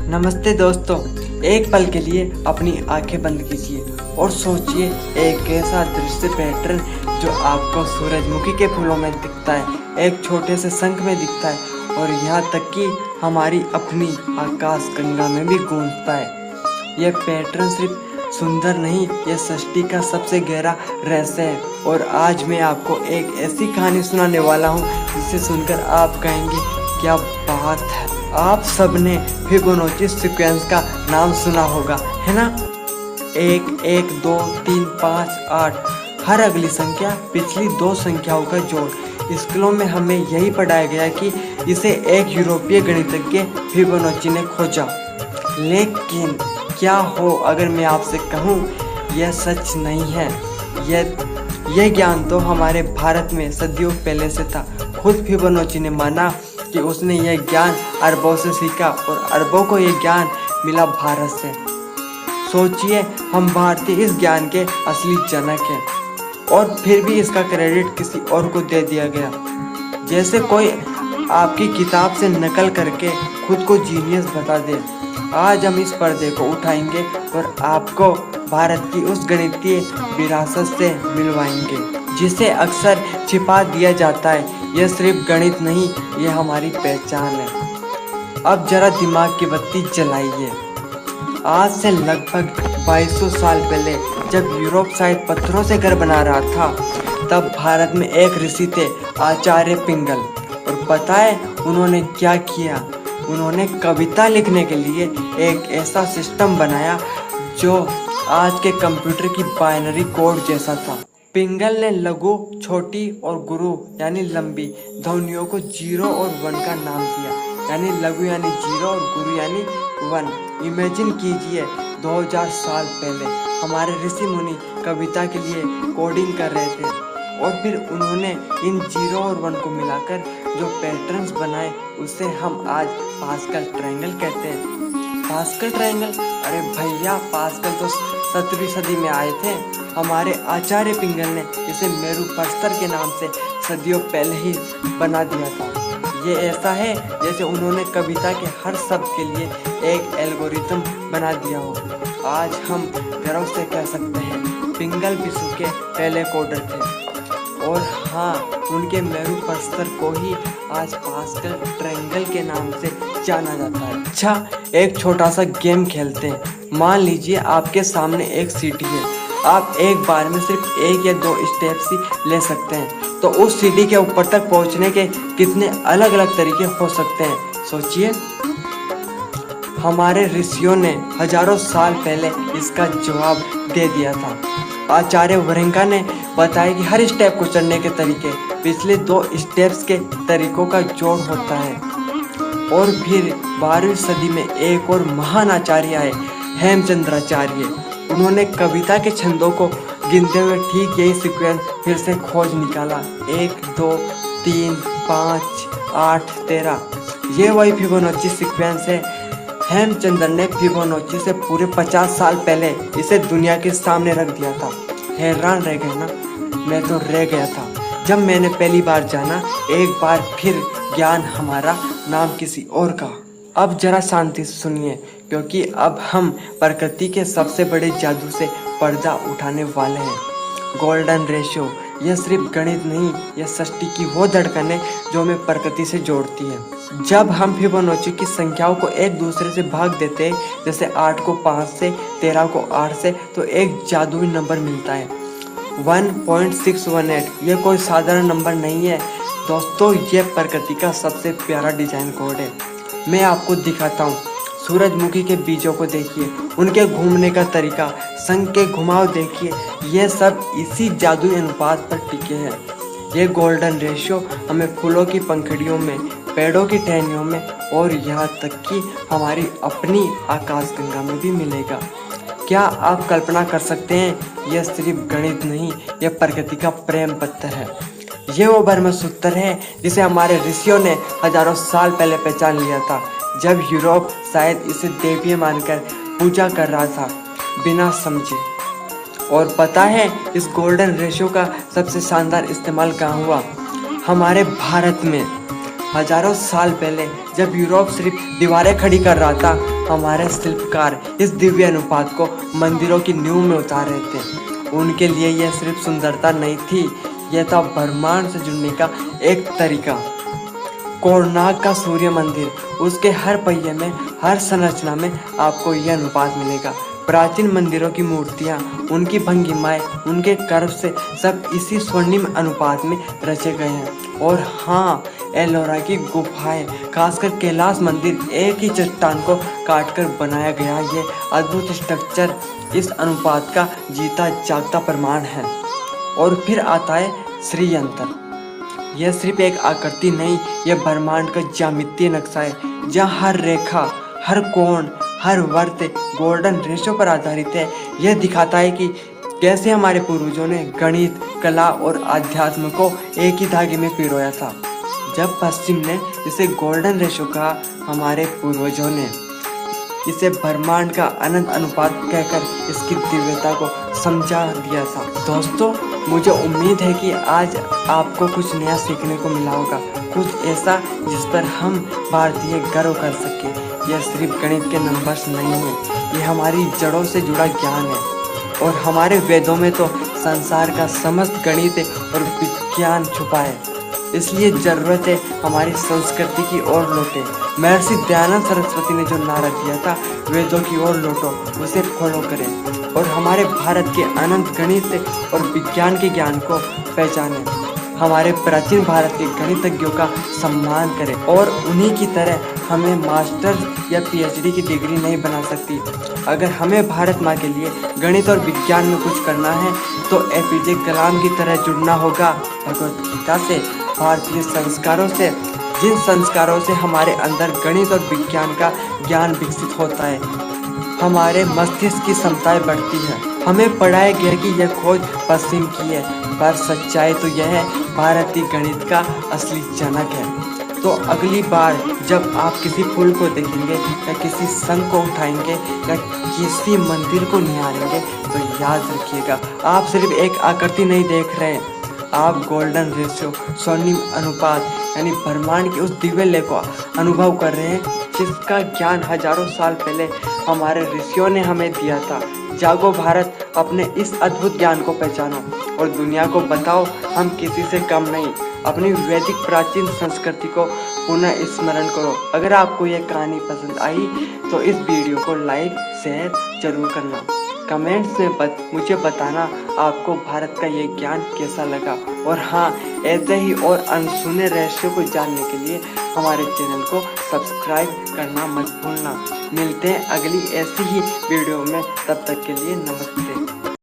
नमस्ते दोस्तों, एक पल के लिए अपनी आंखें बंद कीजिए और सोचिए एक ऐसा दृश्य पैटर्न जो आपको सूरजमुखी के फूलों में दिखता है, एक छोटे से शंख में दिखता है और यहाँ तक कि हमारी अपनी आकाश गंगा में भी गूंजता है। यह पैटर्न सिर्फ सुंदर नहीं, यह सृष्टि का सबसे गहरा रहस्य है। और आज मैं आपको एक ऐसी कहानी सुनाने वाला हूँ जिसे सुनकर आप कहेंगे क्या बात है। आप सबने फिबोनाची सीक्वेंस का नाम सुना होगा, है ना? 1, 1, 2, 3, 5, 8 हर अगली संख्या पिछली दो संख्याओं का जोड़। स्कूलों में हमें यही पढ़ाया गया कि इसे एक यूरोपीय गणितज्ञ फिबोनाची ने खोजा। लेकिन क्या हो अगर मैं आपसे कहूँ यह सच नहीं है। यह ज्ञान तो हमारे भारत में सदियों पहले से था। खुद फिबोनाची ने माना कि उसने यह ज्ञान अरबों से सीखा और अरबों को यह ज्ञान मिला भारत से। सोचिए, हम भारतीय इस ज्ञान के असली जनक हैं और फिर भी इसका क्रेडिट किसी और को दे दिया गया, जैसे कोई आपकी किताब से नकल करके खुद को जीनियस बता दे। आज हम इस पर्दे को उठाएंगे और आपको भारत की उस गणितीय विरासत से मिलवाएंगे जिसे अक्सर छिपा दिया जाता है। यह सिर्फ गणित नहीं, यह हमारी पहचान है। अब जरा दिमाग की बत्ती जलाइए। आज से लगभग 2200 साल पहले जब यूरोप शायद पत्थरों से घर बना रहा था, तब भारत में एक ऋषि थे, आचार्य पिंगल। और पता है उन्होंने क्या किया? उन्होंने कविता लिखने के लिए एक ऐसा सिस्टम बनाया जो आज के कंप्यूटर की बाइनरी कोड जैसा था। पिंगल ने लघु, छोटी और गुरु यानी लंबी ध्वनियों को 0 और 1 का नाम दिया, यानी लघु यानी 0 और गुरु यानी 1। इमेजिन कीजिए 2000 साल पहले हमारे ऋषि मुनि कविता के लिए कोडिंग कर रहे थे और फिर उन्होंने इन 0 और 1 को मिलाकर जो पैटर्न्स बनाए उसे हम आज पास्कल ट्रायंगल कहते हैं। Pascal triangle? अरे भैया, पास्कल तो 17वीं सदी में आए थे। हमारे आचार्य पिंगल ने इसे मेरू प्रस्तर के नाम से सदियों पहले ही बना दिया था। ये ऐसा है जैसे उन्होंने कविता के हर शब्द के लिए एक एल्गोरिथम बना दिया हो। आज हम गर्व से कह सकते हैं पिंगल विश्व के पहले कोडर थे। और हाँ, उनके मेरू प्रस्तर को ही आज पास्कल ट्रायंगल के नाम से जाना जाता है। अच्छा, एक छोटा सा गेम खेलते हैं। मान लीजिए आपके सामने एक सीढ़ी है। आप एक बार में सिर्फ 1 या 2 स्टेप्स ही ले सकते हैं। तो उस सीढ़ी के ऊपर तक पहुंचने के कितने अलग अलग तरीके हो सकते हैं, सोचिए। हमारे ऋषियों ने हजारों साल पहले इसका जवाब दे दिया था। आचार्य वरेंगा ने बताया कि हर स्टेप को चढ़ने के तरीके पिछले 2 स्टेप्स के तरीकों का जोड़ होता है। और फिर 12वीं सदी में एक और महान आचार्य आए, हेमचंद्राचार्य। उन्होंने कविता के छंदों को गिनते हुए ठीक यही सीक्वेंस फिर से खोज निकाला। 1, 2, 3, 5, 8, 13। ये वही फिबोनाची सीक्वेंस है। हेमचंद्र ने फिबोनाची से पूरे 50 साल पहले इसे दुनिया के सामने रख दिया था। हैरान रह गए ना? मैं तो रह गया था जब मैंने पहली बार जाना। एक बार फिर ज्ञान हमारा, नाम किसी और का। अब जरा शांति से सुनिए, क्योंकि अब हम प्रकृति के सबसे बड़े जादू से पर्दा उठाने वाले हैं। Golden ratio. यह सिर्फ गणित नहीं, यह सृष्टि की वो धड़कन है जो हमें प्रकृति से जोड़ती है। जब हम फिबोनाची की संख्याओं को एक दूसरे से भाग देते हैं, जैसे 8 को 5 से, 13 को 8 से, तो एक जादुई नंबर मिलता है 1.618। यह कोई साधारण नंबर नहीं है दोस्तों, यह प्रकृति का सबसे प्यारा डिजाइन कोड है। मैं आपको दिखाता हूँ। सूरजमुखी के बीजों को देखिए, उनके घूमने का तरीका, शंख के घुमाव देखिए, यह सब इसी जादुई अनुपात पर टिके हैं। ये गोल्डन रेशियो हमें फूलों की पंखुड़ियों में, पेड़ों की टहनियों में और यहाँ तक कि हमारी अपनी आकाशगंगा में भी मिलेगा। क्या आप कल्पना कर सकते हैं? यह सिर्फ गणित नहीं, यह प्रकृति का प्रेम पत्र है। ये वो ब्रह्म सूत्र है जिसे हमारे ऋषियों ने हजारों साल पहले पहचान लिया था, जब यूरोप शायद इसे देवीय मानकर पूजा कर रहा था बिना समझे। और पता है इस गोल्डन रेशियो का सबसे शानदार इस्तेमाल कहाँ हुआ? हमारे भारत में। हजारों साल पहले जब यूरोप सिर्फ दीवारें खड़ी कर रहा था, हमारे शिल्पकार इस दिव्य अनुपात को मंदिरों की नींव में उतार रहे थे। उनके लिए यह सिर्फ सुंदरता नहीं थी, यह था ब्रह्मांड से जुड़ने का एक तरीका। कोणार्क का सूर्य मंदिर, उसके हर पहिए में, हर संरचना में आपको यह अनुपात मिलेगा। प्राचीन मंदिरों की मूर्तियाँ, उनकी भंगिमाएं, उनके कर्व से सब इसी स्वर्णिम अनुपात में रचे गए हैं। और हाँ, एलोरा की गुफाएं, खासकर कैलाश मंदिर, एक ही चट्टान को काटकर बनाया गया ये अद्भुत स्ट्रक्चर इस अनुपात का जीता जागता प्रमाण है। और फिर आता है श्रीयंत्र। यह सिर्फ एक आकृति नहीं, यह ब्रह्मांड का ज्यामितीय नक्शा है, जहाँ हर रेखा, हर कोण, हर वर्त गोल्डन रेशो पर आधारित है। यह दिखाता है कि कैसे हमारे पूर्वजों ने गणित, कला और अध्यात्म को एक ही धागे में पिरोया था। जब पश्चिम ने इसे गोल्डन रेशो कहा, हमारे पूर्वजों ने इसे ब्रह्मांड का अनंत अनुपात कहकर इसकी दिव्यता को समझा दिया था। दोस्तों, मुझे उम्मीद है कि आज आपको कुछ नया सीखने को मिला होगा, कुछ ऐसा जिस पर हम भारतीय गर्व कर सके। यह सिर्फ गणित के नंबर्स नहीं है, यह हमारी जड़ों से जुड़ा ज्ञान है। और हमारे वेदों में तो संसार का समस्त गणित और विज्ञान छुपा है। इसलिए जरूरत है हमारी संस्कृति की ओर लौटे। महर्षि दयानंद सरस्वती ने जो नारा दिया था, वेदों की ओर लौटो, उसे फॉलो करें और हमारे भारत के अनंत गणित और विज्ञान के ज्ञान को पहचानें। हमारे प्राचीन भारत के गणितज्ञों का सम्मान करें और उन्हीं की तरह हमें मास्टर्स या पीएचडी की डिग्री नहीं बना सकती। अगर हमें भारत माँ के लिए गणित और विज्ञान में कुछ करना है तो एपीजे कलाम की तरह जुड़ना होगा भगवत गीता से, भारतीय संस्कारों से, जिन संस्कारों से हमारे अंदर गणित और विज्ञान का ज्ञान विकसित होता है, हमारे मस्तिष्क की क्षमताएं बढ़ती है। हमें पढ़ाया गया कि यह खोज पश्चिम की है, पर सच्चाई तो यह है भारतीय गणित का असली जनक है। तो अगली बार जब आप किसी फूल को देखेंगे या किसी संग को उठाएंगे या किसी मंदिर को निहारेंगे तो याद रखिएगा, आप सिर्फ एक आकृति नहीं देख रहे हैं, आप गोल्डन रेशियो, स्वर्णिम अनुपात यानी ब्रह्मांड के उस दिव्य लय को अनुभव कर रहे हैं जिसका ज्ञान हजारों साल पहले हमारे ऋषियों ने हमें दिया था। जागो भारत, अपने इस अद्भुत ज्ञान को पहचानो और दुनिया को बताओ हम किसी से कम नहीं। अपनी वैदिक प्राचीन संस्कृति को पुनः स्मरण करो। अगर आपको यह कहानी पसंद आई तो इस वीडियो को लाइक शेयर जरूर करना। कमेंट्स में मुझे बताना आपको भारत का ये ज्ञान कैसा लगा। और हाँ, ऐसे ही और अनसुने रहस्यों को जानने के लिए हमारे चैनल को सब्सक्राइब करना मत भूलना। मिलते हैं अगली ऐसी ही वीडियो में, तब तक के लिए नमस्ते।